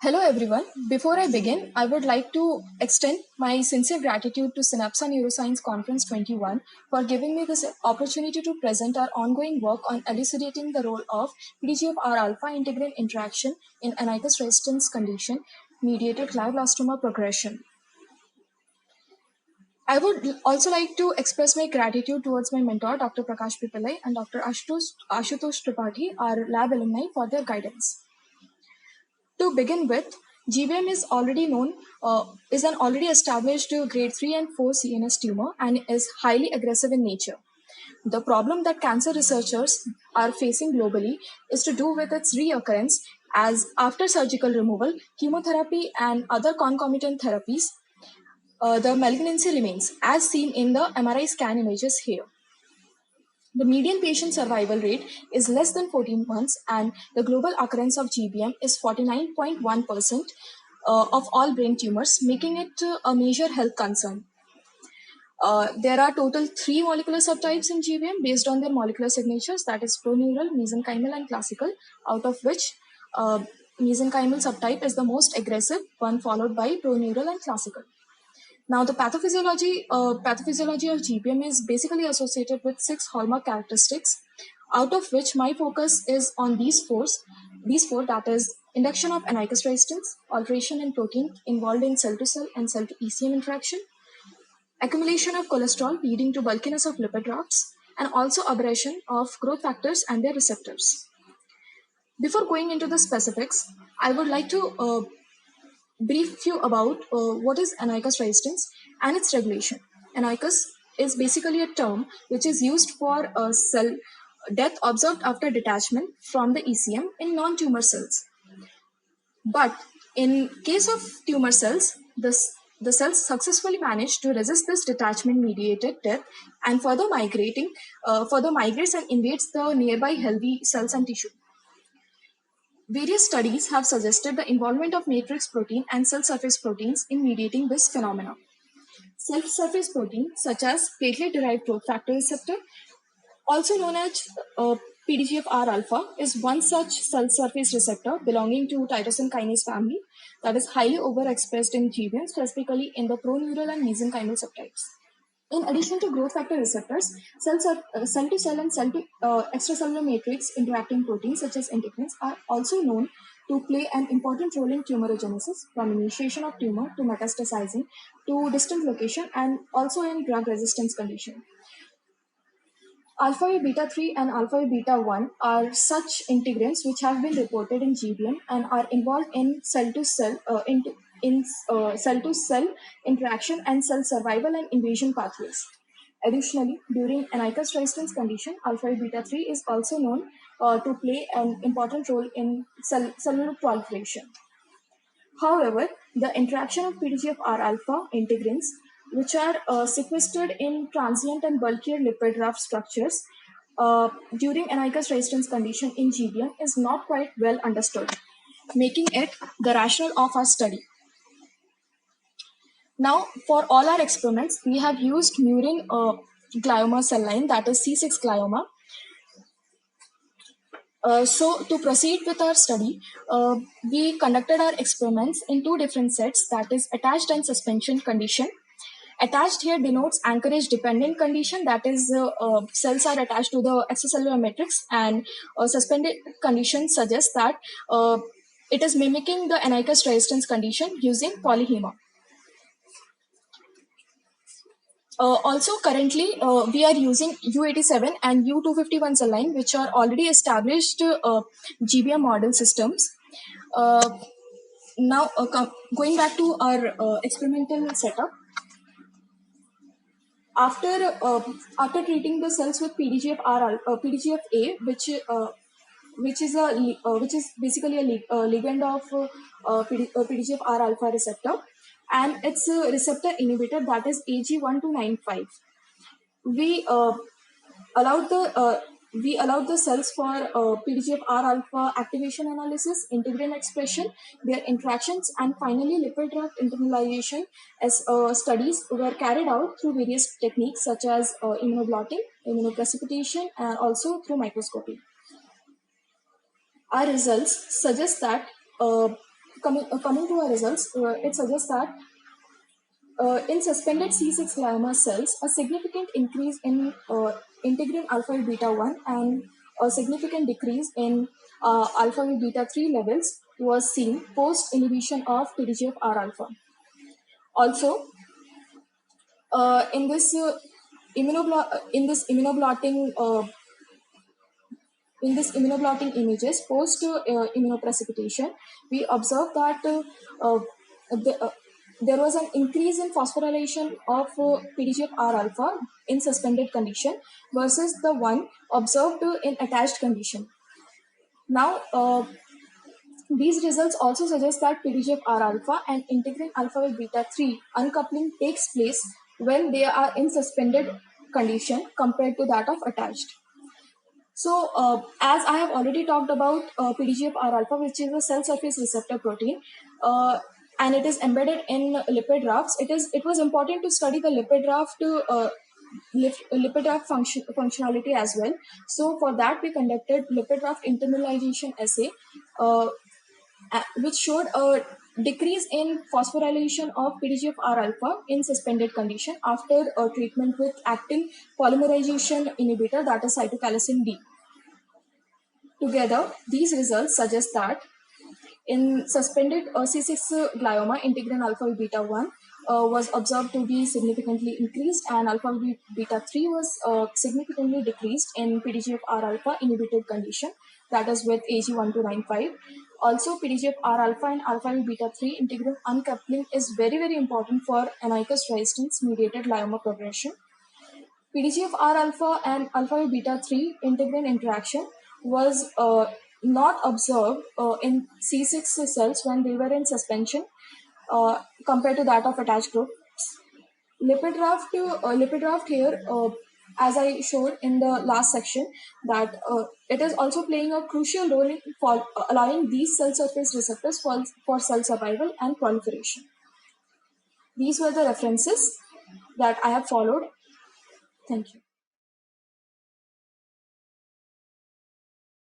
Hello everyone. Before I begin, I would like to extend my sincere gratitude to Synapsa Neuroscience Conference 21 for giving me this opportunity to present our ongoing work on elucidating the role of PDGFR alpha integrin interaction in Annulus resistance condition mediated glioblastoma progression. I would also like to express my gratitude towards my mentor, Dr. Prakash Pipalai and Dr. Ashutosh Tripathi, our lab alumni, for their guidance. To begin with, GBM is an already established grade 3 and 4 CNS tumor and is highly aggressive in nature. The problem that cancer researchers are facing globally is to do with its reoccurrence, as after surgical removal, chemotherapy, and other concomitant therapies, the malignancy remains, as seen in the MRI scan images here. The median patient survival rate is less than 14 months, and the global occurrence of GBM is 49.1% of all brain tumors, making it a major health concern. There are total 3 molecular subtypes in GBM based on their molecular signatures, that is proneural, mesenchymal, and classical, out of which mesenchymal subtype is the most aggressive, one followed by proneural and classical. Now, the pathophysiology of GBM is basically associated with 6 hallmark characteristics, out of which my focus is on these four, that is, induction of Annulus resistance, alteration in protein involved in cell-to-cell and cell-to-ECM interaction, accumulation of cholesterol leading to bulkiness of lipid rafts, and also aberration of growth factors and their receptors. Before going into the specifics, I would like to brief you about what is Annulus resistance and its regulation. Annulus is basically a term which is used for cell death observed after detachment from the ECM in non-tumor cells. But in case of tumor cells, the cells successfully manage to resist this detachment-mediated death and further migrates and invades the nearby healthy cells and tissue. Various studies have suggested the involvement of matrix protein and cell surface proteins in mediating this phenomenon. Cell surface protein, such as platelet-derived growth factor receptor, also known as PDGFR alpha, is one such cell surface receptor belonging to tyrosine kinase family that is highly overexpressed in GBM, specifically in the proneural and mesenchymal subtypes. In addition to growth factor receptors, cell to cell and cell to extracellular matrix interacting proteins such as integrins are also known to play an important role in tumorigenesis, from initiation of tumor to metastasizing to distant location, and also in drug resistance condition. Alpha A beta 3 and alpha A beta 1 are such integrins which have been reported in GBM and are involved in cell to cell interaction and cell survival and invasion pathways. Additionally, during Annulus resistance condition, alpha A beta 3 is also known to play an important role in cellular proliferation. However, the interaction of PDGFR alpha integrins, which are sequestered in transient and bulkier lipid raft structures during Annulus resistance condition in GBM, is not quite well understood, making it the rationale of our study. Now, for all our experiments, we have used murine glioma cell line, that is C6 glioma. So to proceed with our study, we conducted our experiments in 2 different sets, that is attached and suspension condition. Attached here denotes anchorage dependent condition, that is cells are attached to the extracellular matrix, and suspended condition suggests that it is mimicking the Annulus resistance condition using polyhema. Also, currently, we are using U87 and U251 cell line, which are already established GBM model systems. Now, going back to our experimental setup, after treating the cells with PDGFA, which is basically a ligand of PDGFR alpha receptor, and its receptor inhibitor, that is AG1295. We allowed the uh, we allowed the cells for PDGFR alpha activation analysis, integrin expression, their interactions, and finally lipid raft internalization as studies were carried out through various techniques such as immunoblotting, immunoprecipitation, and also through microscopy. Our results suggest that coming to our results, it suggests that in suspended C6 glioma cells, a significant increase in integrin alpha beta 1 and a significant decrease in alpha beta 3 levels was seen post inhibition of PDGFR alpha. Also, in this immunoblotting images post immunoprecipitation, we observed that the, there was an increase in phosphorylation of PDGFR alpha in suspended condition versus the one observed in attached condition. Now, these results also suggest that PDGFR alpha and integrin alpha beta 3 uncoupling takes place when they are in suspended condition compared to that of attached. So, as I have already talked about PDGFR alpha, which is a cell surface receptor protein, and it is embedded in lipid rafts. It was important to study the lipid raft functionality as well. So, for that we conducted lipid raft internalization assay, which showed a decrease in phosphorylation of PDGFR alpha in suspended condition after treatment with actin polymerization inhibitor, that is cytochalasin D. Together, these results suggest that in suspended C6 glioma, integrin alpha beta 1 was observed to be significantly increased, and alpha beta 3 was significantly decreased in PDGFR alpha inhibited condition, that is with AG1295. Also, PDGFR alpha and alpha beta 3 integrin uncoupling is very, very important for amicus resistance mediated glioma progression. PDGFR alpha and alpha beta 3 integrin interaction was not observed in C6 cells when they were in suspension compared to that of attached group. Lipid raft here, as I showed in the last section, that it is also playing a crucial role in allowing these cell surface receptors for cell survival and proliferation. These were the references that I have followed. Thank you.